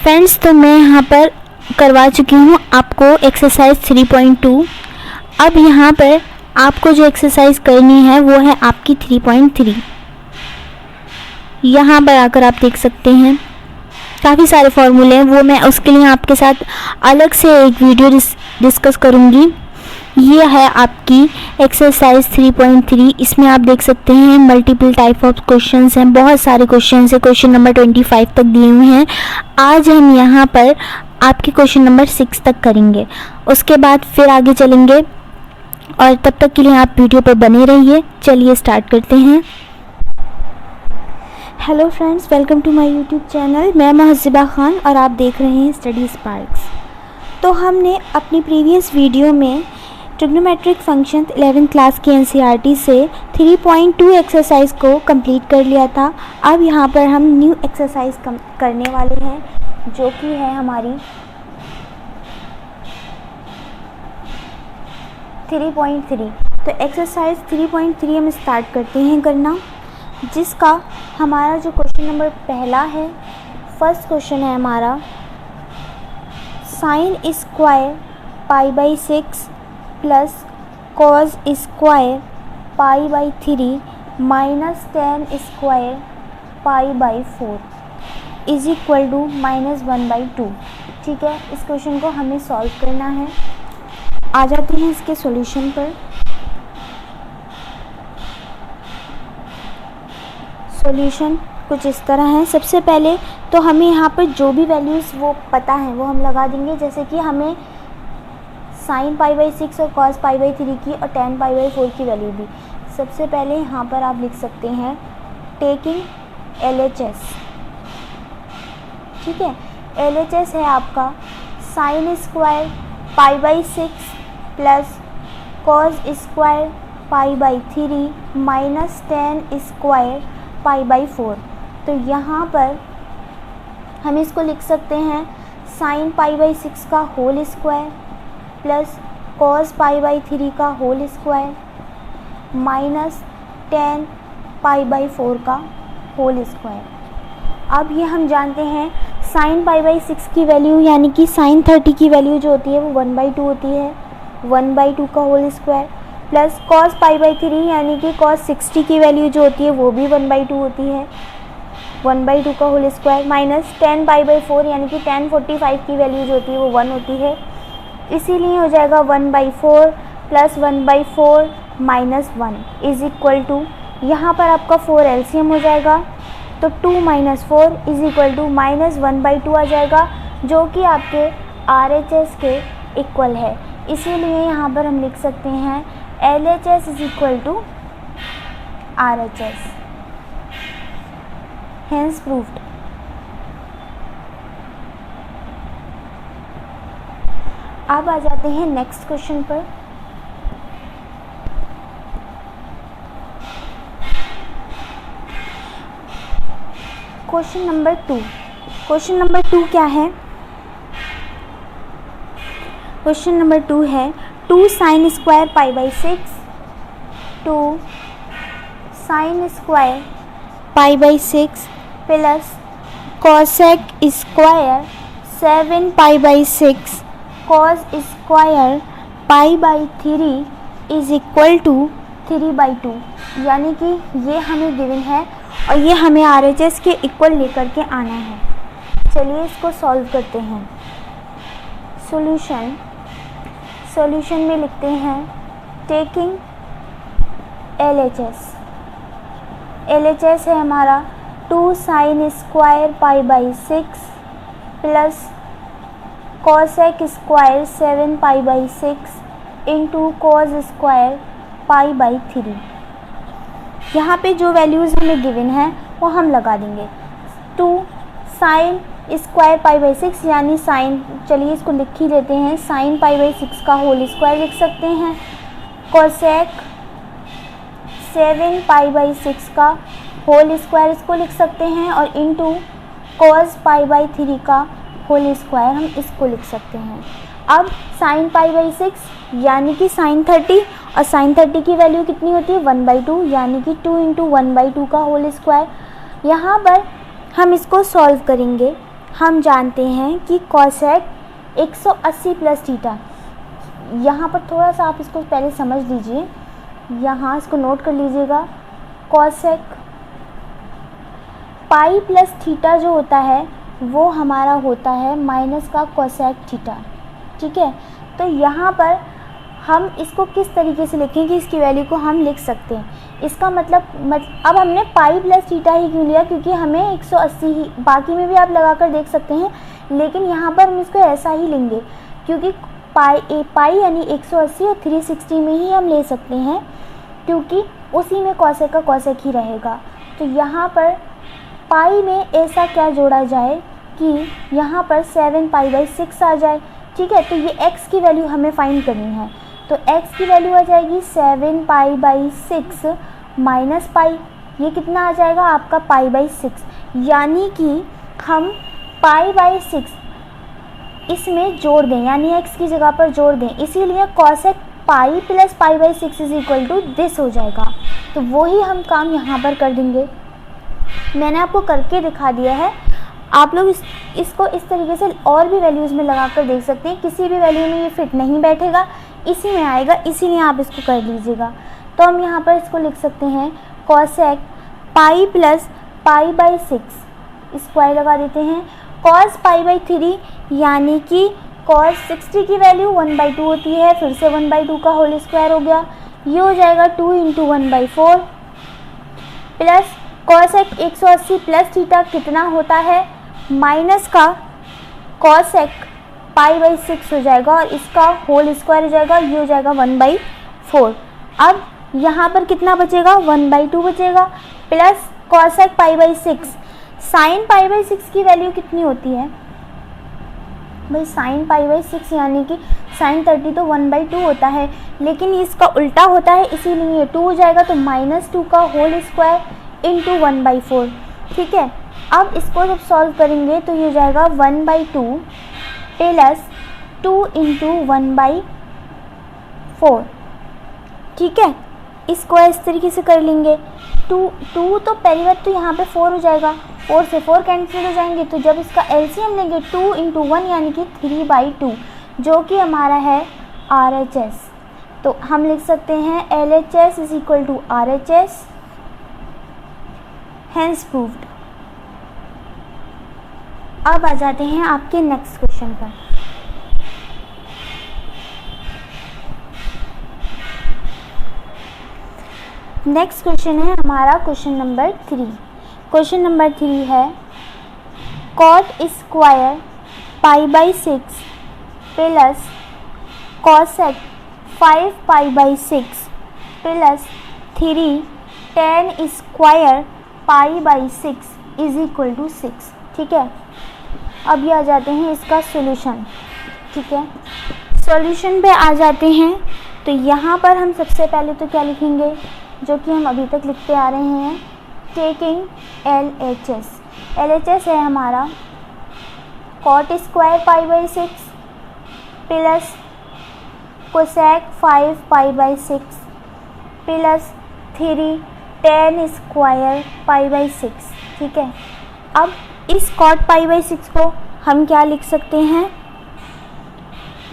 Friends, तो मैं यहाँ पर करवा चुकी हूँ आपको एक्सरसाइज 3.2। अब यहाँ पर आपको जो एक्सरसाइज करनी है वो है आपकी 3.3। यहाँ पर आकर आप देख सकते हैं काफ़ी सारे फॉर्मूले हैं, वो मैं उसके लिए आपके साथ अलग से एक वीडियो डिस्कस करूँगी। ये है आपकी एक्सरसाइज 3.3। इसमें आप देख सकते हैं मल्टीपल टाइप ऑफ क्वेश्चंस हैं, बहुत सारे क्वेश्चंस हैं। क्वेश्चन नंबर 25 तक दिए हुए हैं। आज हम यहाँ पर आपके क्वेश्चन नंबर 6 तक करेंगे, उसके बाद फिर आगे चलेंगे, और तब तक के लिए आप वीडियो पर बने रहिए। चलिए स्टार्ट करते हैं। Hello friends, welcome to my YouTube channel. मैं महजिबा खान और आप देख रहे हैं स्टडी स्पार्क्स। तो हमने अपनी प्रीवियस वीडियो में ट्रिग्नोमेट्रिक फंक्शन 11th क्लास की एनसीईआरटी से 3.2 एक्सरसाइज को कंप्लीट कर लिया था। अब यहाँ पर हम न्यू एक्सरसाइज करने वाले हैं, जो कि है हमारी 3.3। तो एक्सरसाइज 3.3 हम स्टार्ट करते हैं करना, जिसका हमारा जो क्वेश्चन नंबर पहला है, फर्स्ट क्वेश्चन है हमारा sine square pi by 6 plus cos square pi by 3 minus tan square pi by 4 is equal to -1/2। ठीक है, इस क्वेश्चन को हमें सॉल्व करना है। आ जाते हैं इसके सॉल्यूशन पर। सॉल्यूशन कुछ इस तरह है। सबसे पहले तो हमें यहाँ पर जो भी वैल्यूज़ वो पता है वो हम लगा देंगे, जैसे कि हमें साइन पाई बाई 6 और कॉस पाई बाई 3 की और टेन पाई बाई 4 की वैल्यू दी। सबसे पहले यहाँ पर आप लिख सकते हैं टेकिंग LHS। ठीक है, LHS है आपका sign square pi by 6 plus cos square pi by 3 minus tan square pi by 4। तो यहाँ पर हम इसको लिख सकते हैं साइन पाई बाई 6 का whole square plus cos pi by 3 का whole square minus tan pi by 4 का होल स्क्वायर। अब ये हम जानते हैं साइन पाई बाई 6 की वैल्यू यानी कि साइन 30 की वैल्यू जो होती है वो 1/2 होती है, 1/2 का whole square plus cos pi by 3 यानी कि कॉस 60 की वैल्यू जो होती है वो भी 1/2 होती है, 1/2 का whole square minus tan pi by 4 यानी कि टेन 45 की वैल्यू जो होती है वो 1 होती है। इसीलिए हो जाएगा 1/4 plus 1/4 minus 1 is equal to, यहाँ पर आपका 4 एलसीएम हो जाएगा, तो 2 माइनस 4 इज इक्वल टू -1/2 आ जाएगा, जो कि आपके RHS के इक्वल है। इसीलिए यहाँ पर हम लिख सकते हैं LHS is equal to RHS, hence proved. अब आ जाते हैं नेक्स्ट क्वेश्चन पर। Question number 2। क्वेश्चन नंबर 2 क्या है? क्वेश्चन नंबर 2 है 2 sine square pi by 6 2 sine square pi by 6 plus cosec square 7 pi by 6 cos square pi by 3 is equal to 3/2। यानी कि ये हमें गिवन है और ये हमें RHS के इक्वल लेकर के आना है। चलिए इसको सॉल्व करते हैं। सॉल्यूशन में लिखते हैं टेकिंग LHS है हमारा 2 sine square pi by 6 plus cosec square 7 pi by 6 into cos square pi by 3। यहाँ पे जो वैल्यूज़ हमें गिवन है वो हम लगा देंगे। 2 साइन स्क्वायर पाई बाई 6 यानी साइन, चलिए इसको लिख ही लेते हैं, साइन पाई बाई 6 का होल स्क्वायर लिख सकते हैं, कॉसेक 7 पाई बाई 6 का होल स्क्वायर इसको लिख सकते हैं, और इंटू कॉस पाई बाई 3 का होल स्क्वायर हम इसको लिख सकते हैं। अब साइन पाई बाई 6 यानी कि साइन 30, और साइन 30 की वैल्यू कितनी होती है 1/2 यानी कि 2 × 1/2 का होल स्क्वायर। यहाँ पर हम इसको सॉल्व करेंगे। हम जानते हैं कि कोसेक 180 प्लस थीटा, यहाँ पर थोड़ा सा आप इसको पहले समझ लीजिए, यहाँ इसको नोट कर लीजिएगा। कोसेक पाई प्लस थीटा जो होता है वो हमारा होता है माइनस का कोसेक थीटा, ठीक है। तो यहाँ पर हम इसको किस तरीके से लिखें कि इसकी वैल्यू को हम लिख सकते हैं, इसका मतलब अब हमने पाई प्लस थीटा ही क्यों लिया, क्योंकि हमें 180 ही, बाकी में भी आप लगा कर देख सकते हैं, लेकिन यहाँ पर हम इसको ऐसा ही लेंगे क्योंकि पाई यानी 180 और 360 में ही हम ले सकते हैं, क्योंकि उसी में कोसेक का कोसेक ही रहेगा। तो यहाँ पर पाई में ऐसा क्या जोड़ा जाए कि यहाँ पर 7π/6 आ जाए, ठीक है। तो ये x की वैल्यू हमें फाइंड करनी है, तो x की वैल्यू आ जाएगी 7π/6 माइनस पाई, ये कितना आ जाएगा आपका π/6, यानी कि हम π/6 इसमें जोड़ दें, यानी x की जगह पर जोड़ दें, इसीलिए cosec pi plus π/6 is equal to this हो जाएगा। तो वही हम काम यहाँ पर कर देंगे, मैंने आपको करके दिखा दिया है। आप लोग इसको इस तरीके से और भी वैल्यूज़ में लगा कर देख सकते हैं, किसी भी वैल्यू में ये फिट नहीं बैठेगा, इसी में आएगा, इसीलिए आप इसको कर लीजिएगा। तो हम यहाँ पर इसको लिख सकते हैं कोसेक पाई प्लस π/6, स्क्वायर लगा देते हैं, कॉस π/3 यानी कि कॉस 60 की वैल्यू 1/2 होती है, फिर से 1/2 का होल स्क्वायर हो गया, ये हो जाएगा 2 × 1/4 प्लस कोसेक 180 प्लस थीटा कितना होता है माइनस का कोसेक π/6 हो जाएगा और इसका होल स्क्वायर हो जाएगा, ये हो जाएगा 1/4। अब यहाँ पर कितना बचेगा 1/2 बचेगा प्लस कोसेक π/6, साइन π/6 की वैल्यू कितनी होती है भाई, साइन π/6 यानी कि साइन 30 तो 1/2 होता है, लेकिन इसका उल्टा होता है, इसीलिए 2 हो जाएगा, तो -2 का होल स्क्वायर इंटू 1/4, ठीक है। अब इसको जब सॉल्व करेंगे तो ये हो जाएगा 1/2 प्लस 2 × 1/4, ठीक है। इसको इस तरीके से कर लेंगे, 2 तो पहली बात तो यहाँ पे 4 हो जाएगा, 4 से 4 कैंसिल हो जाएंगे, तो जब इसका एलसीएम लेंगे 2 × 1 यानी कि 3/2, जो कि हमारा है RHS, तो हम लिख सकते हैं LHS is equal to RHS, hence proved. अब आ जाते हैं आपके नेक्स्ट क्वेश्चन पर। नेक्स्ट क्वेश्चन है हमारा क्वेश्चन नंबर 3। क्वेश्चन नंबर 3 है cot square π/6 plus cosec 5π/6 plus 3 tan square π/6 is equal to 6, ठीक है। अब ये आ जाते हैं इसका सॉल्यूशन, ठीक है। सॉल्यूशन पे आ जाते हैं तो यहाँ पर हम सबसे पहले तो क्या लिखेंगे, जो कि हम अभी तक लिखते आ रहे हैं, टेकिंग LHS है हमारा cot square π/6 plus cosec 5π/6 plus 3 tan square π/6, ठीक है। अब इस कॉट π/6 को हम क्या लिख सकते हैं,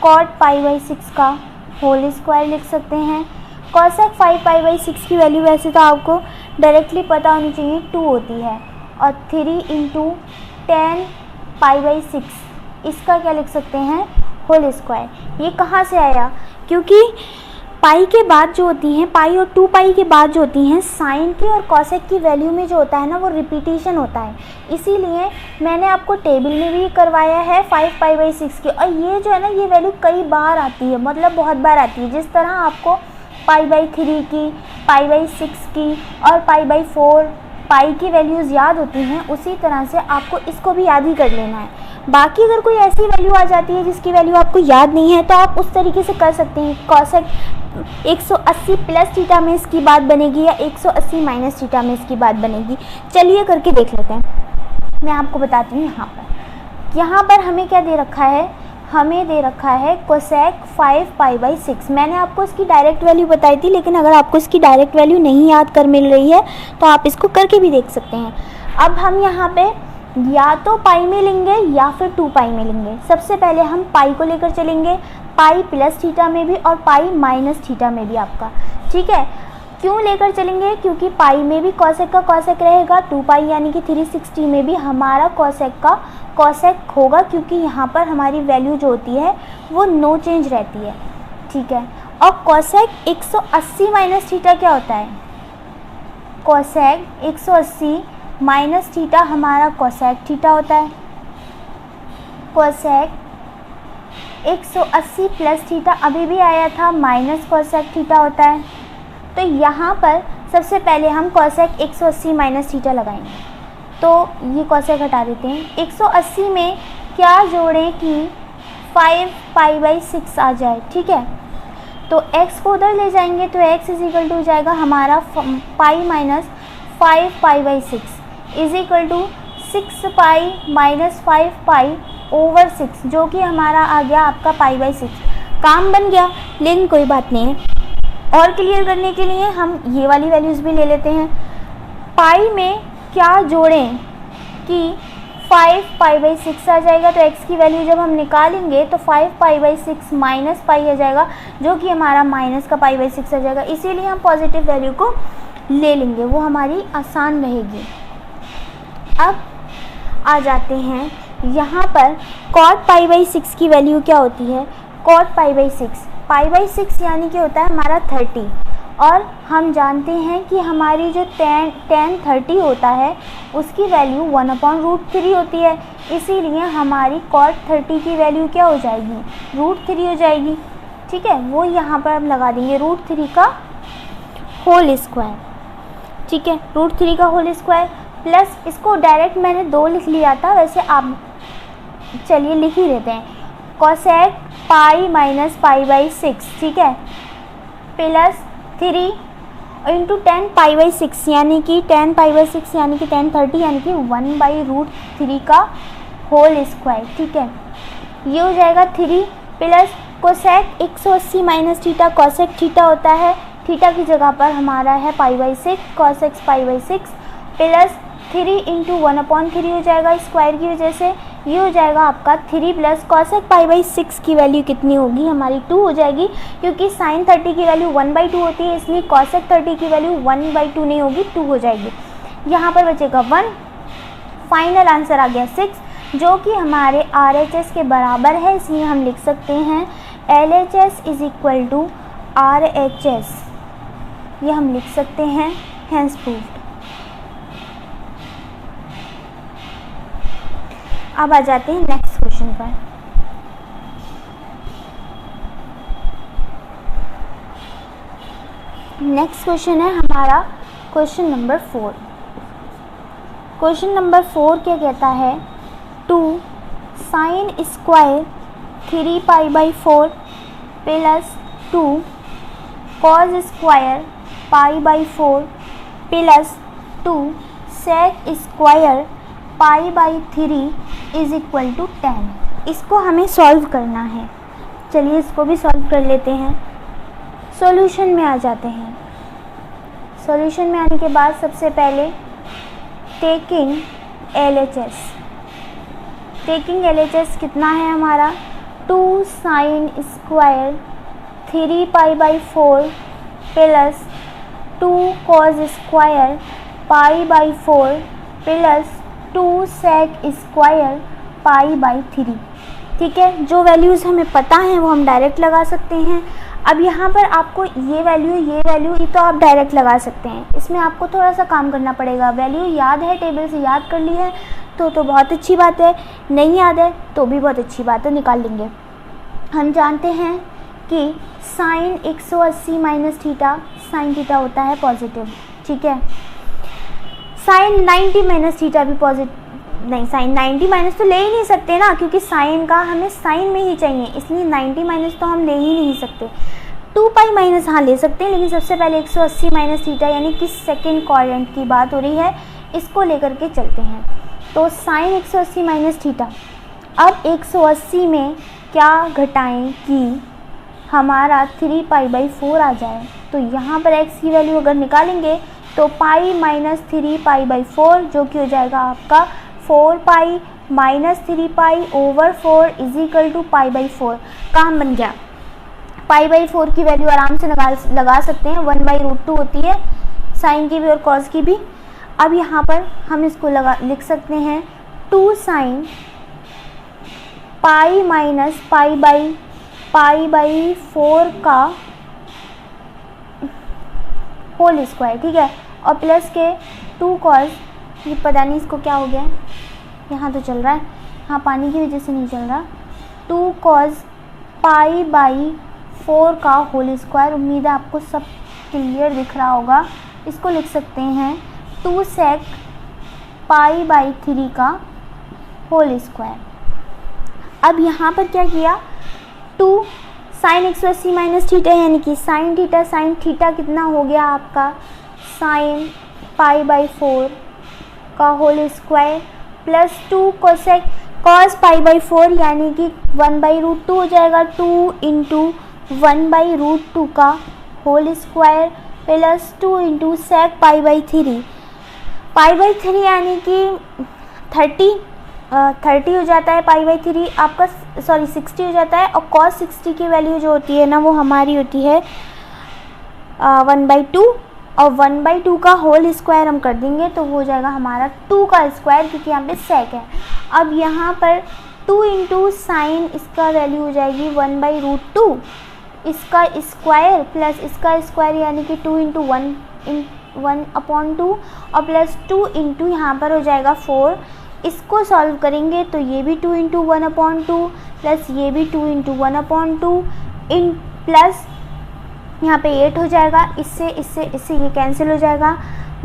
कॉट π/6 का होल स्क्वायर लिख सकते हैं। कोसेक 5π/6 की वैल्यू वैसे तो आपको डायरेक्टली पता होनी चाहिए, 2 होती है, और 3 × tan π/6 इसका क्या लिख सकते हैं, होल स्क्वायर। ये कहाँ से आया, क्योंकि पाई के बाद जो होती हैं, पाई और 2π के बाद जो होती हैं, साइन की और कोसेक की वैल्यू में जो होता है ना वो रिपीटिशन होता है, इसीलिए मैंने आपको टेबल में भी करवाया है 5π/6 की, और ये जो है ना ये वैल्यू कई बार आती है, मतलब बहुत बार आती है। जिस तरह आपको π/3 की, π/6 की और π/4 पाई की वैल्यूज़ याद होती हैं, उसी तरह से आपको इसको भी याद ही कर लेना है। बाकी अगर कोई ऐसी वैल्यू आ जाती है जिसकी वैल्यू आपको याद नहीं है तो आप उस तरीके से कर सकते हैं। कोसेक 180 प्लस थीटा में इसकी बात बनेगी या 180 माइनस थीटा में इसकी बात बनेगी। चलिए करके देख लेते हैं। मैं आपको बताती हूँ यहाँ पर हमें क्या दे रखा है, हमें दे रखा है कोसेक 5π/6। मैंने आपको इसकी डायरेक्ट वैल्यू बताई थी, लेकिन अगर आपको इसकी डायरेक्ट वैल्यू नहीं याद कर मिल रही है तो आप इसको करके भी देख सकते हैं। अब हम यहाँ पे या तो पाई में लेंगे या फिर 2 पाई में लेंगे। सबसे पहले हम पाई को लेकर चलेंगे, पाई प्लस थीटा में भी और पाई माइनस थीटा में भी आपका, ठीक है। क्यों लेकर चलेंगे? क्योंकि पाई में भी कॉसेक का कॉसेक रहेगा, 2 पाई यानी कि 360 में भी हमारा कॉसेक का कॉसेक होगा, क्योंकि यहाँ पर हमारी वैल्यू जो होती है वो नो चेंज रहती है, ठीक है। और कॉसेक 180 माइनस थीटा क्या होता है? कॉसेक 180 माइनस थीटा हमारा कॉसेक थीटा होता है। कॉसेक 180 प्लस थीटा अभी भी आया था, माइनस कॉसेक थीटा होता है। तो यहाँ पर सबसे पहले हम कॉसेक 180 माइनस थीटा लगाएंगे, तो ये कॉसेक हटा देते हैं। 180 में क्या जोड़ें कि 5 पाई बाई 6 आ जाए, ठीक है। तो x को उधर ले जाएंगे तो x इज इक्वल टू हो जाएगा हमारा pi minus 5 pi by 6 is equal to 6 pi minus 5 pi over 6, जो कि हमारा आ गया आपका पाई बाई 6। काम बन गया, लेकिन कोई बात नहीं है। और क्लियर करने के लिए हम ये वाली वैल्यूज़ भी ले लेते हैं। पाई में क्या जोड़ें कि 5 पाई बाई 6 आ जाएगा, तो x की वैल्यू जब हम निकालेंगे तो 5 पाई बाई 6 माइनस पाई आ जाएगा, जो कि हमारा माइनस का पाई बाई 6 आ जाएगा। इसीलिए हम पॉजिटिव वैल्यू को ले लेंगे, वो हमारी आसान रहेगी। अब आ जाते हैं यहाँ पर कॉट पाई बाई 6 की वैल्यू क्या होती है? Cot pi by 6, pi by 6 यानी कि होता है हमारा 30, और हम जानते हैं कि हमारी जो tan 30 होता है उसकी वैल्यू 1/√3 होती है। इसीलिए हमारी cot 30 की वैल्यू क्या हो जाएगी? √3 हो जाएगी, ठीक है। वो यहाँ पर हम लगा देंगे √3 का होल स्क्वायर, ठीक है। √3 का होल स्क्वायर प्लस, इसको डायरेक्ट मैंने 2 लिख लिया था, वैसे आप चलिए लिख ही लेते हैं। Cosec pi minus pi by 6, ठीक है, प्लस 3 इंटू 10 पाई बाई 6 यानी कि 10 पाई बाई 6 यानी कि tan 30 यानी कि 1/√3 का होल स्क्वायर, ठीक है। ये हो जाएगा 3 plus cosec 180 minus theta, cosec theta होता है, थीटा की जगह पर हमारा है pi by 6, cosec pi by 6 plus 3 into 1/3 हो जाएगा स्क्वायर की वजह से। ये हो जाएगा आपका 3 प्लस कॉसेक पाई बाई 6 की वैल्यू कितनी होगी? हमारी 2 हो जाएगी, क्योंकि साइन 30 की वैल्यू 1/2 होती है, इसलिए कॉसेक 30 की वैल्यू 1/2 नहीं होगी, 2 हो जाएगी। यहाँ पर बचेगा 1। फाइनल आंसर आ गया 6, जो कि हमारे RHS के बराबर है, इसलिए हम लिख सकते हैं LHS is equal to RHS, ये हम लिख सकते हैं, हैंस प्रूव्ड। अब आ जाते हैं नेक्स्ट क्वेश्चन पर। नेक्स्ट क्वेश्चन है हमारा क्वेश्चन नंबर 4। क्वेश्चन नंबर 4 क्या कहता है? 2 sine square 3 pi by 4 plus 2 cos square pi by 4 plus 2 sec square pi by 3 is equal to 10। इसको हमें सॉल्व करना है। चलिए इसको भी सॉल्व कर लेते हैं। सॉल्यूशन में आ जाते हैं। सॉल्यूशन में आने के बाद सबसे पहले टेकिंग LHS कितना है हमारा? 2 sine square 3 pi by 4 plus 2 cos square pi by 4 plus 2 sec square pi by 3, ठीक है। जो वैल्यूज़ हमें पता हैं वो हम डायरेक्ट लगा सकते हैं। अब यहाँ पर आपको ये वैल्यू तो आप डायरेक्ट लगा सकते हैं, इसमें आपको थोड़ा सा काम करना पड़ेगा। वैल्यू याद है, टेबल से याद कर ली है तो बहुत अच्छी बात है, नहीं याद है तो भी बहुत अच्छी बात है, निकाल लेंगे। हम जानते हैं कि sine 180 minus theta, sine theta होता है पॉजिटिव, ठीक है। साइन 90 माइनस थीटा भी पॉजिटिव, नहीं साइन 90 माइनस तो ले ही नहीं सकते ना, क्योंकि साइन का हमें साइन में ही चाहिए, इसलिए 90 माइनस तो हम ले ही नहीं सकते। 2 पाई माइनस हाँ ले सकते हैं, लेकिन सबसे पहले 180 माइनस थीटा यानी कि सेकेंड क्वाड्रेंट की बात हो रही है, इसको लेकर के चलते हैं। तो साइन 180 माइनस थीटा, अब 180 में क्या घटाएं कि हमारा 3 पाई बाई 4 आ जाए, तो यहाँ पर x की वैल्यू अगर निकालेंगे तो पाई माइनस 3 पाई बाई 4, जो कि हो जाएगा आपका 4 pi minus 3 pi over 4 is equal to pi by 4। काम बन गया। पाई बाई 4 की वैल्यू आराम से लगा सकते हैं, 1/√2 होती है साइन की भी और कॉस की भी। अब यहाँ पर हम इसको लिख सकते हैं 2 sine pi minus pi by 4 का होल स्क्वायर, ठीक है, और प्लस के 2 कॉस, ये पता नहीं इसको क्या हो गया है, यहाँ तो चल रहा है, हाँ पानी की वजह से नहीं चल रहा, 2 कॉस पाई बाई 4 का होल स्क्वायर। उम्मीद है आपको सब क्लियर दिख रहा होगा। इसको लिख सकते हैं 2 सेक पाई बाई 3 का होल स्क्वायर। अब यहाँ पर क्या किया, 2 साइन एक्स प्लस सी माइनस थीटा, यानी कि साइन थीटा कितना हो गया आपका, साइन पाई बाई 4 का whole square plus 2 cosec cos pi by 4 यानी कि 1/√2 हो जाएगा, 2 इंटू 1/√2 का whole square plus 2 into sec pi by 3 यानी कि 30 हो जाता है पाई बाई 3 आपका, सॉरी 60 हो जाता है। और कॉस 60 की वैल्यू जो होती है ना वो हमारी होती है 1/2, और 1/2 का होल स्क्वायर हम कर देंगे तो वो हो जाएगा हमारा 2 का स्क्वायर, क्योंकि यहाँ पे सेक है। अब यहाँ पर 2 इंटू साइन इसका वैल्यू हो जाएगी 1/√2 इसका स्क्वायर प्लस इसका स्क्वायर यानी कि 2 इंटू 1/2 और प्लस 2 इंटू यहाँ पर हो जाएगा 4। इसको सॉल्व करेंगे तो ये भी 2 इंटू 1/2 प्लस ये भी 2 इंटू 1/2 इन प्लस यहाँ पे 8 हो जाएगा, इससे ये कैंसिल हो जाएगा।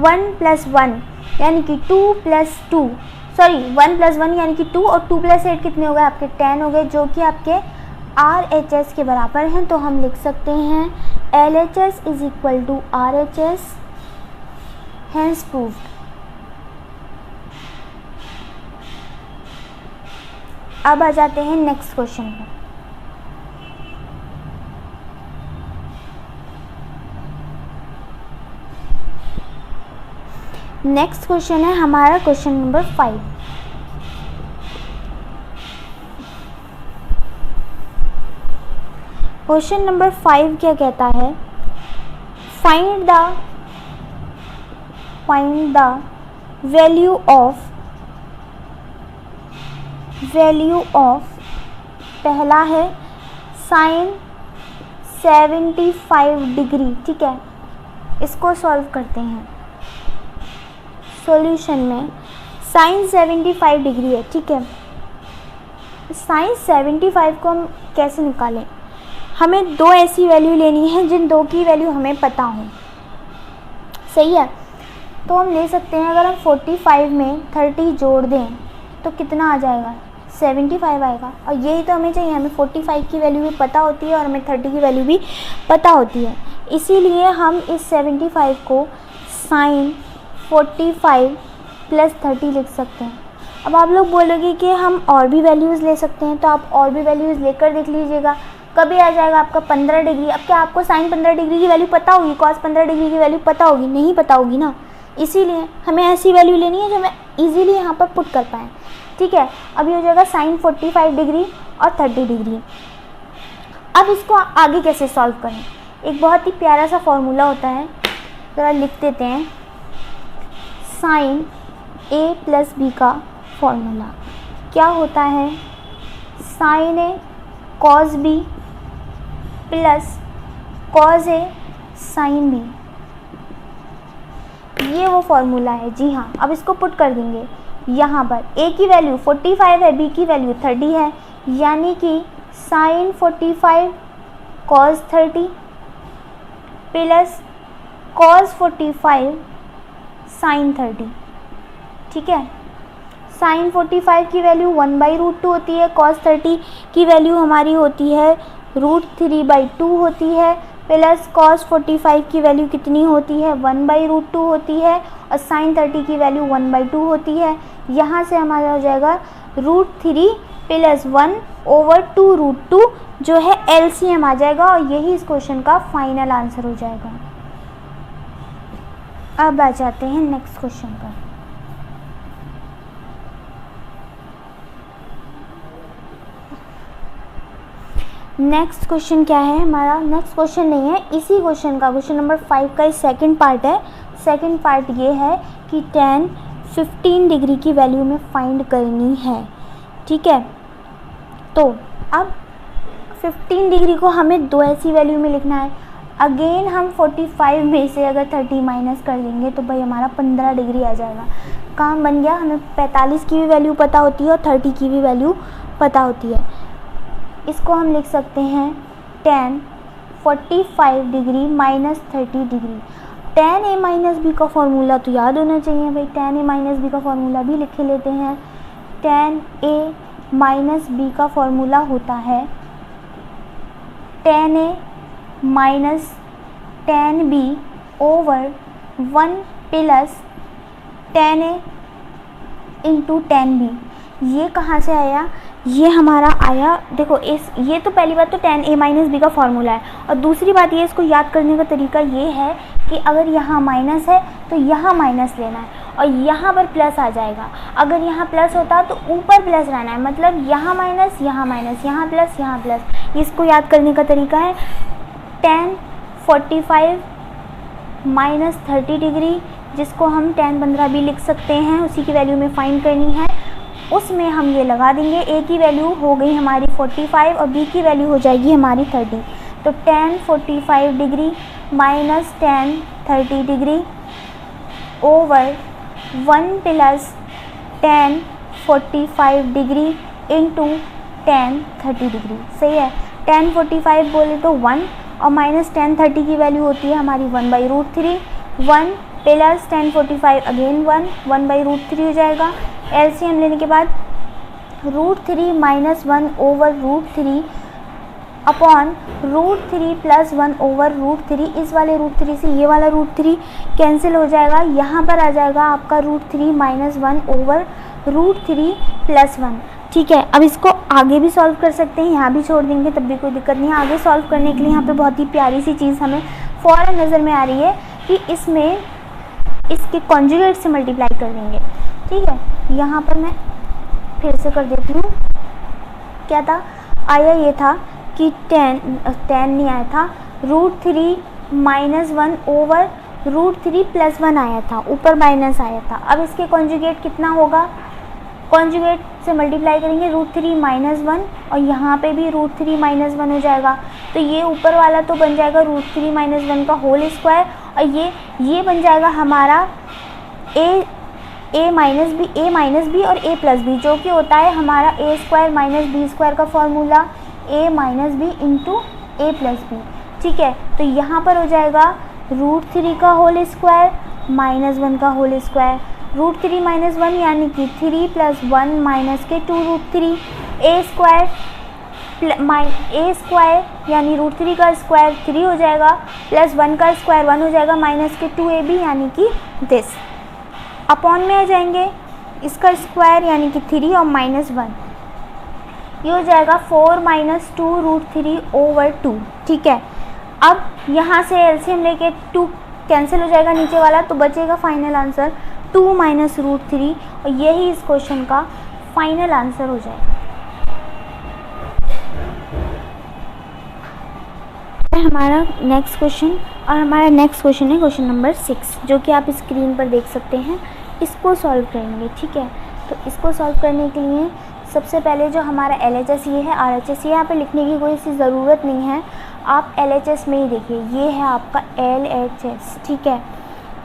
1 + 1 यानी कि 2 + 2, सॉरी 1 + 1 यानी कि 2 और 2 + 8 कितने हो गए आपके 10 हो गए, जो कि आपके RHS के बराबर हैं। तो हम लिख सकते हैं LHS is equal to RHS, hence proved. अब आ जाते हैं नेक्स्ट क्वेश्चन पर। नेक्स्ट क्वेश्चन है हमारा क्वेश्चन नंबर 5। क्वेश्चन नंबर 5 क्या कहता है, फाइंड द वैल्यू ऑफ पहला है साइन 75 डिग्री, ठीक है। इसको सॉल्व करते हैं। सॉल्यूशन में साइन 75 डिग्री है, ठीक है। साइन 75 को हम कैसे निकालें, हमें 2 ऐसी वैल्यू लेनी है जिन 2 की वैल्यू हमें पता हो, सही है। तो हम ले सकते हैं, अगर हम 45 में 30 जोड़ दें तो कितना आ जाएगा, 75 आएगा। और यही तो हमें चाहिए, हमें 45 की वैल्यू भी पता होती है और हमें 30 की वैल्यू भी पता होती है। इसीलिए हम इस 75 को साइन 45 + 30 लिख सकते हैं। अब आप लोग बोलोगे कि हम और भी वैल्यूज़ ले सकते हैं, तो आप और भी वैल्यूज़ लेकर देख लीजिएगा। कभी आ जाएगा आपका 15 डिग्री। अब क्या आपको साइन 15 डिग्री की वैल्यू पता होगी, कॉस 15 डिग्री की वैल्यू पता होगी, नहीं पता होगी ना। इसीलिए हमें ऐसी वैल्यू लेनी है जो हमें ईजिली यहाँ पर पुट कर पाएँ, ठीक है। अभी हो जाएगा साइन 45 डिग्री और 30 डिग्री। अब इसको आगे कैसे सॉल्व करें, एक बहुत ही प्यारा सा फॉर्मूला होता है, ज़रा लिख देते हैं। साइन A + B का फॉर्मूला क्या होता है, sine A cos B plus cos A sine B, ये वो फॉर्मूला है। जी हाँ, अब इसको पुट कर देंगे। यहाँ पर A की वैल्यू 45 है, B की वैल्यू 30 है, यानी कि sine 45 cos 30 plus cos 45 sine 30, ठीक है। साइन 45 की वैल्यू 1/√2 होती है, cos 30 की वैल्यू हमारी होती है √3/2 होती है, प्लस cos 45 की वैल्यू कितनी होती है 1/√2 होती है, और साइन 30 की वैल्यू 1/2 होती है। यहाँ से हमारा हो जाएगा √3 + 1/2√2 जो है LCM आ जाएगा, और यही इस क्वेश्चन का फाइनल आंसर हो जाएगा। अब आ जाते हैं नेक्स्ट क्वेश्चन पर। नेक्स्ट क्वेश्चन क्या है हमारा, नेक्स्ट क्वेश्चन नहीं है, इसी क्वेश्चन का क्वेश्चन नंबर 5 का सेकंड पार्ट है। सेकंड पार्ट ये है कि tan 15 डिग्री की वैल्यू में फाइंड करनी है। ठीक है, तो अब 15 डिग्री को हमें दो ऐसी वैल्यू में लिखना है। अगेन हम 45 में से अगर 30 माइनस कर देंगे तो भाई हमारा 15 डिग्री आ जाएगा। काम बन गया, हमें 45 की भी वैल्यू पता होती है और 30 की भी वैल्यू पता होती है। इसको हम लिख सकते हैं tan 45 degree minus 30 degree. tan a minus b का फॉर्मूला तो याद होना चाहिए भाई, tan a माइनस बी का फॉर्मूला भी लिख लेते हैं। tan a माइनस बी का फॉर्मूला होता है tan a minus tan b over 1 plus tan a into tan b। ये कहाँ से आया, ये हमारा आया, देखो ये तो पहली बात तो tan a माइनस बी का फॉर्मूला है, और दूसरी बात ये इसको याद करने का तरीका ये है कि अगर यहाँ माइनस है तो यहाँ माइनस लेना है और यहाँ पर प्लस आ जाएगा। अगर यहाँ प्लस होता तो ऊपर प्लस रहना है, मतलब यहाँ माइनस यहाँ माइनस, यहाँ प्लस यहाँ प्लस। इसको याद करने का तरीका है tan 45 माइनस 30 डिग्री, जिसको हम tan 15 भी लिख सकते हैं, उसी की वैल्यू में फाइंड करनी है। उसमें हम ये लगा देंगे, a की वैल्यू हो गई हमारी 45 और b की वैल्यू हो जाएगी हमारी 30। तो tan 45 degree minus tan 30 degree over 1 plus tan 45 degree into tan 30 degree. सही है, tan 45 बोले तो 1 और माइनस tan 30 की वैल्यू होती है हमारी 1/√3। 1 प्लस tan 45 अगेन 1 1/√3 हो जाएगा। एलसीएम लेने के बाद √3 minus 1 over √3 upon √3 plus 1 over √3। इस वाले √3 से ये वाला √3 कैंसिल हो जाएगा, यहाँ पर आ जाएगा आपका √3 माइनस 1 ओवर √3 प्लस 1। ठीक है, अब इसको आगे भी सॉल्व कर सकते हैं, यहाँ भी छोड़ देंगे तब भी कोई दिक्कत नहीं है। आगे सॉल्व करने के लिए यहाँ पे बहुत ही प्यारी सी चीज़ हमें फ़ौरन नज़र में आ रही है कि इसमें इसके कॉन्जुगेट से मल्टीप्लाई कर देंगे। ठीक है, यहाँ पर मैं फिर से कर देती हूँ। क्या था, आया ये था कि tan नहीं आया था, √3 माइनस 1 ओवर √3 प्लस 1 आया था, ऊपर माइनस आया था। अब इसके कॉन्जुगेट कितना होगा, कॉन्जुगेट से मल्टीप्लाई करेंगे √3 माइनस 1 और यहाँ पे भी √3 माइनस 1 हो जाएगा। तो ये ऊपर वाला तो बन जाएगा √3 माइनस 1 का होल स्क्वायर और ये बन जाएगा हमारा a माइनस बी और a प्लस बी, जो कि होता है हमारा a square minus B square का formula a minus B into a plus B. ठीक है, तो यहाँ पर हो जाएगा √3 का होल स्क्वायर माइनस 1 का होल स्क्वायर। √3 माइनस 1 यानी कि 3 प्लस 1 माइनस के 2√3। a स्क्वायर यानी √3 का स्क्वायर 3 हो जाएगा, प्लस 1 का स्क्वायर 1 हो जाएगा, माइनस के 2ab यानी कि दिस। अपॉन में आ जाएंगे इसका स्क्वायर यानी कि 3 और माइनस 1, ये हो जाएगा 4 माइनस 2√3 ओवर 2। ठीक है, अब यहाँ से एलसीएम लेके 2 कैंसिल हो जाएगा नीचे वाला, तो बचेगा फाइनल आंसर 2 माइनस √3 और यही इस क्वेश्चन का फाइनल आंसर हो जाएगा। हमारा नेक्स्ट क्वेश्चन, और हमारा नेक्स्ट क्वेश्चन है क्वेश्चन नंबर 6, जो कि आप स्क्रीन पर देख सकते हैं। इसको सॉल्व करेंगे। ठीक है, तो इसको सॉल्व करने के लिए सबसे पहले जो हमारा LHS ये है, RHS ये यहाँ पे लिखने की कोई सी ज़रूरत नहीं है, आप LHS में ही देखिए, ये है आपका LHS। ठीक है,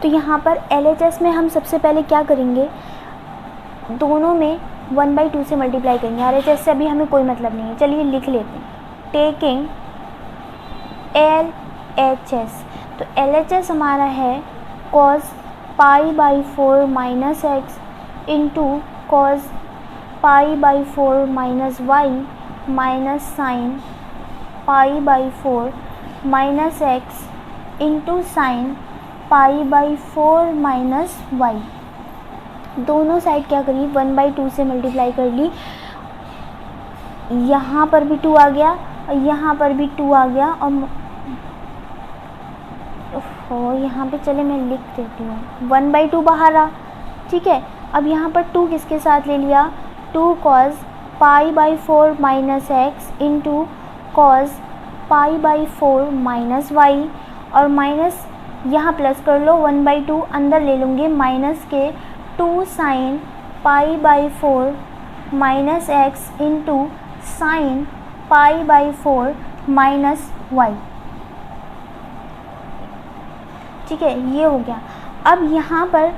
तो यहाँ पर LHS में हम सबसे पहले क्या करेंगे, दोनों में 1/2 से मल्टीप्लाई करेंगे। RHS से अभी हमें कोई मतलब नहीं है, चलिए लिख लेते हैं। टेकिंग LHS, तो LHS हमारा है cos π/4 minus x into cos π/4 minus y minus sine π/4 minus x into sine π/4 minus y। दोनों साइड क्या करी, 1/2 से मल्टीप्लाई कर ली। यहाँ पर भी 2 आ गया और यहाँ पर भी 2 आ गया, और यहाँ पे चले मैं लिख देती हूँ 1/2 बाहर आ। ठीक है, अब यहाँ पर 2 किसके साथ ले लिया, 2 cos π/4 minus x into cos pi by 4 minus Y, और माइनस यहाँ प्लस कर लो 1/2, अंदर ले लूँगी माइनस के 2 sine pi by 4 minus X into sine pi by 4 minus Y. ठीक है, ये हो गया। अब यहाँ पर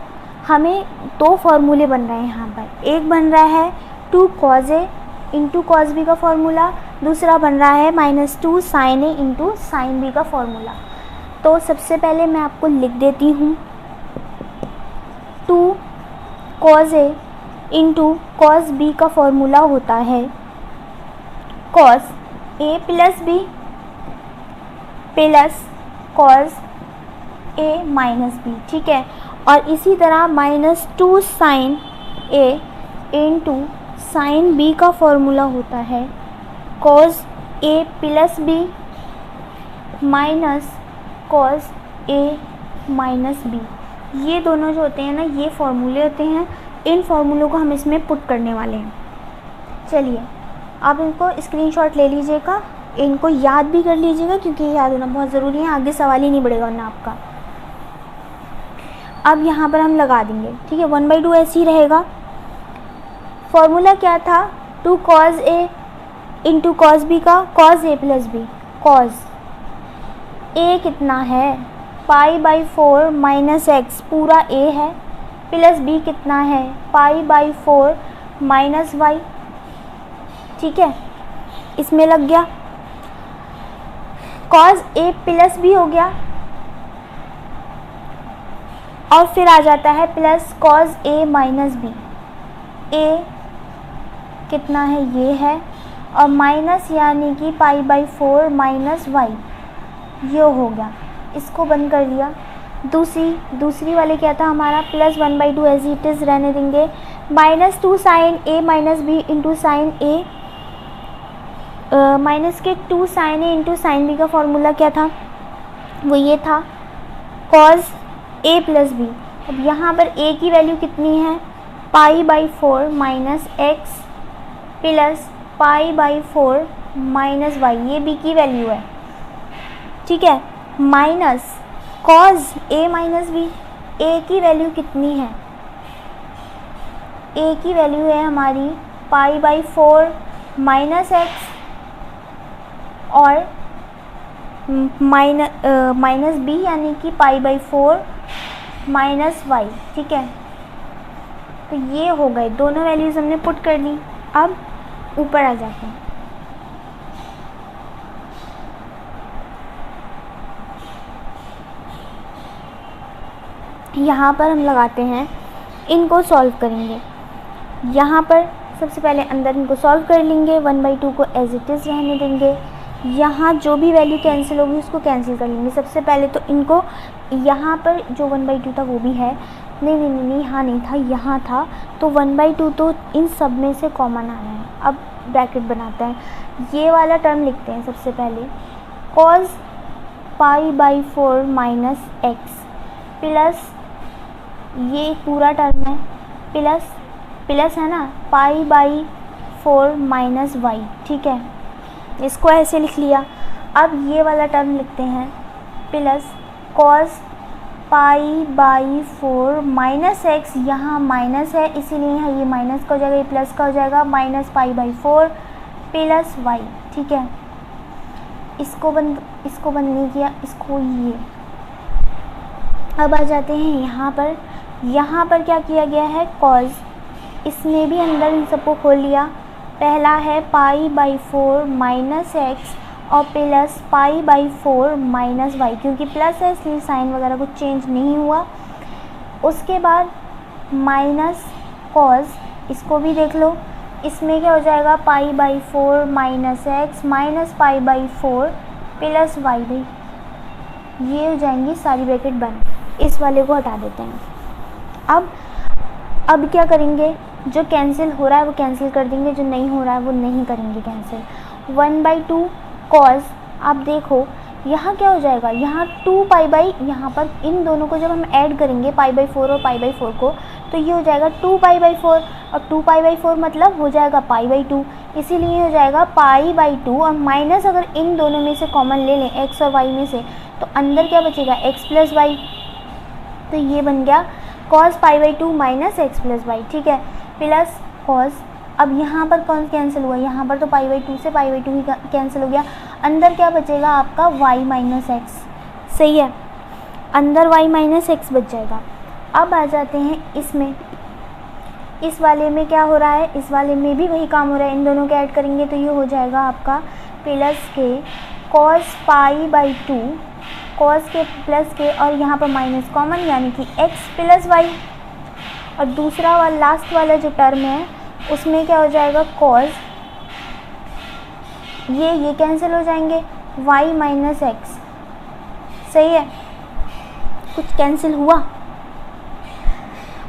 हमें दो फॉर्मूले बन रहे हैं। यहाँ पर एक बन रहा है 2 कॉज ए इंटू कॉज बी का फॉर्मूला, दूसरा बन रहा है -2 साइन ए इंटू साइन बी का फॉर्मूला। तो सबसे पहले मैं आपको लिख देती हूँ 2 कॉज ए इंटू कॉज बी का फॉर्मूला होता है cause A plus B plus cos a minus B. ठीक है, और इसी तरह -2 साइन ए इंटू साइन बी का फॉर्मूला होता है cause A plus B minus cos a minus B. ये दोनों जो होते हैं ना, ये फॉर्मूले होते हैं। इन फॉर्मूलों को हम इसमें पुट करने वाले हैं। चलिए, आप इनको स्क्रीनशॉट ले लीजिएगा, इनको याद भी कर लीजिएगा, क्योंकि याद होना बहुत ज़रूरी है, आगे सवाल ही नहीं बढ़ेगा वरना आपका। अब यहाँ पर हम लगा देंगे। ठीक है, 1/2 ऐसे ही रहेगा। फॉर्मूला क्या था? 2 कॉज ए इंटू कॉज बी का कॉज ए प्लस बी। कॉज ए कितना है? पाई बाई 4 माइनस एक्स, पूरा ए है, प्लस बी कितना है? Pi by 4 minus Y. ठीक है, इसमें लग गया। कॉज ए प्लस बी हो गया, और फिर आ जाता है plus cos a minus b. ए कितना है? ये है, और माइनस यानी कि पाई बाई 4 माइनस वाई, ये हो गया। इसको बंद कर दिया। दूसरी वाले क्या था हमारा? प्लस 1/2 एज इट इज़ रहने देंगे। -2 साइन ए माइनस बी इंटू साइन ए, माइनस के 2 साइन ए इंटू साइन बी का फॉर्मूला क्या था? वो ये था कॉज ए प्लस बी। अब यहाँ पर ए की वैल्यू कितनी है? Pi by 4 minus x plus pi by 4 minus y, ये बी की वैल्यू है। ठीक है, minus cos a minus b. A की वैल्यू कितनी है? ए की वैल्यू है हमारी पाई बाई 4 माइनस एक्स और माइनस बी यानी कि पाई बाई 4 माइनस वाई। ठीक है, तो ये हो गए, दोनों वैल्यूज़ हमने पुट कर ली। अब ऊपर आ जाते हैं। यहाँ पर हम लगाते हैं, इनको सॉल्व करेंगे। यहाँ पर सबसे पहले अंदर इनको सॉल्व कर लेंगे, 1/2 को एज इट इज़ रहने देंगे। यहाँ जो भी वैल्यू कैंसिल होगी उसको कैंसिल कर लेंगे। सबसे पहले तो इनको, यहाँ पर जो 1/2 था वो भी है, नहीं यहाँ नहीं था, यहाँ था, तो 1/2 तो इन सब में से कॉमन आ रहा है। अब ब्रैकेट बनाते हैं, ये वाला टर्म लिखते हैं सबसे पहले, cause pi by 4 minus x plus, ये पूरा टर्म है, प्लस है ना, पाई बाई 4 माइनस वाई। ठीक है, इसको ऐसे लिख लिया। अब ये वाला टर्म लिखते हैं, plus cos pi by 4 minus x, यहाँ माइनस है इसीलिए ये माइनस का हो जाएगा, ये प्लस का हो जाएगा, minus pi by 4 plus y. ठीक है, इसको बंद नहीं किया, इसको ये। अब आ जाते हैं यहाँ पर क्या किया गया है? कॉज, इसमें भी अंदर इन सबको खोल लिया। पहला है पाई बाई 4 माइनस एक्स और plus pi by 4 minus y, क्योंकि प्लस है इसलिए साइन वगैरह कुछ चेंज नहीं हुआ। उसके बाद माइनस कॉज, इसको भी देख लो, इसमें क्या हो जाएगा? Pi by 4 minus x minus pi by 4 plus y. भाई ये हो जाएंगी सारी ब्रैकेट बंद। इस वाले को हटा देते हैं। अब क्या करेंगे? जो कैंसिल हो रहा है वो कैंसिल कर देंगे, जो नहीं हो रहा है वो नहीं करेंगे कैंसिल। 1/2 कॉज, आप देखो यहाँ क्या हो जाएगा? यहाँ 2 पाई बाई, यहाँ पर इन दोनों को जब हम ऐड करेंगे पाई बाई 4 और पाई बाई 4 को, तो ये हो जाएगा 2 पाई बाई 4, और 2 पाई बाई 4 मतलब हो जाएगा पाई बाई 2। इसीलिए हो जाएगा π/2 और माइनस अगर इन दोनों में से कॉमन ले लें x और y में से तो अंदर क्या बचेगा x + y। तो ये बन गया cos π/2 माइनस x + y, ठीक है, प्लस cos। अब यहाँ पर कौन कैंसिल हुआ, यहाँ पर तो π/2 से π/2 ही कैंसिल हो गया, अंदर क्या बचेगा आपका y - x, सही है, अंदर y - x बच जाएगा। अब आ जाते हैं इसमें, इस वाले में क्या हो रहा है, इस वाले में भी वही काम हो रहा है, इन दोनों के ऐड करेंगे तो ये हो जाएगा आपका प्लस के cos π/2, cos के प्लस के और यहाँ पर माइनस कॉमन यानी कि x + y। और दूसरा वाला लास्ट वाला जो टर्म है उसमें क्या हो जाएगा cos, ये कैंसिल हो जाएंगे, y - x, सही है। कुछ कैंसिल हुआ,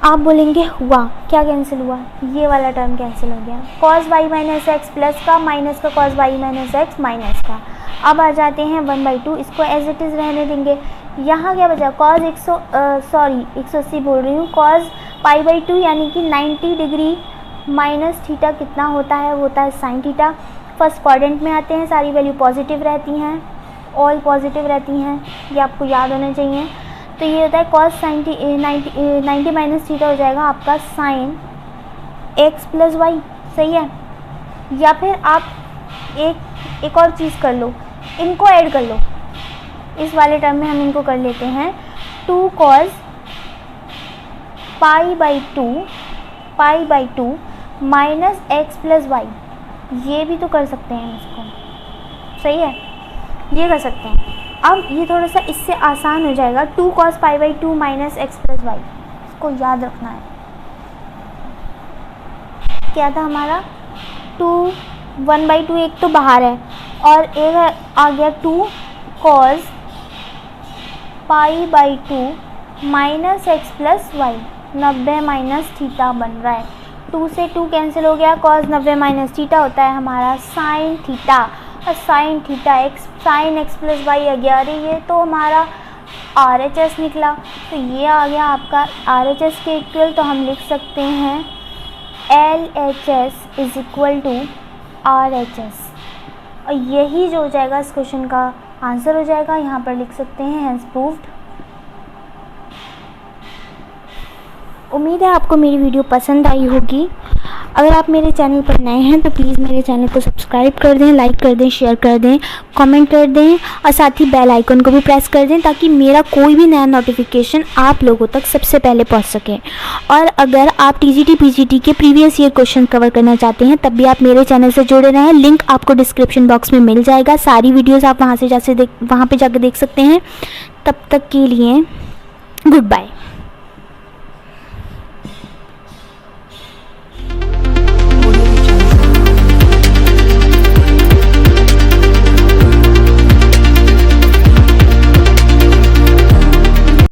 आप बोलेंगे हुआ, क्या कैंसिल हुआ, ये वाला टर्म कैंसिल हो गया, cos y - x प्लस का माइनस का cos y - x माइनस का। अब आ जाते हैं 1/2, इसको एज इट इज़ रहने देंगे। यहाँ क्या बचा, cos 180 बोल रही हूँ, cos π/2 यानी कि 90 डिग्री माइनस थीटा कितना होता है, वो होता है sin थीटा। फर्स्ट क्वाड्रेंट में आते हैं, सारी वैल्यू पॉजिटिव रहती हैं, ऑल पॉजिटिव रहती हैं, ये आपको याद होना चाहिए। तो ये होता है cos 90 माइनस थीटा हो जाएगा आपका sin x + y, सही है। या फिर आप एक और चीज़ कर लो, इनको ऐड कर लो, इस वाले टर्म में हम इनको कर लेते हैं 2 cos π/2 माइनस x + y, ये भी तो कर सकते हैं इसको, सही है, ये कर सकते हैं। अब ये थोड़ा सा इससे आसान हो जाएगा, 2 cos π/2 माइनस x + y, इसको याद रखना है। क्या था हमारा 1/2, एक तो बाहर है और एक आ गया 2 cos π/2 minus x + y, 90 minus theta बन रहा है। 2 से 2 कैंसिल हो गया, cos 90 माइनस थीटा होता है हमारा sin थीटा, और sin theta sin x + y आ गया। अरे ये तो हमारा RHS निकला, तो ये आ गया आपका RHS के इक्वल, तो हम लिख सकते हैं LHS = RHS, और यही जो हो जाएगा इस क्वेश्चन का आंसर हो जाएगा। यहाँ पर लिख सकते हैं हैंस प्रूव्ड। उम्मीद है आपको मेरी वीडियो पसंद आई होगी। अगर आप मेरे चैनल पर नए हैं तो प्लीज़ मेरे चैनल को सब्सक्राइब कर दें, लाइक कर दें, शेयर कर दें, कमेंट कर दें और साथ ही बेल आइकन को भी प्रेस कर दें ताकि मेरा कोई भी नया नोटिफिकेशन आप लोगों तक सबसे पहले पहुंच सके। और अगर आप TGT PGT के प्रीवियस ईयर क्वेश्चन कवर करना चाहते हैं तब भी आप मेरे चैनल से जुड़े रहें, लिंक आपको डिस्क्रिप्शन बॉक्स में मिल जाएगा। सारी वीडियोज़ आप वहाँ पर जाके देख सकते हैं। तब तक के लिए गुड बाय।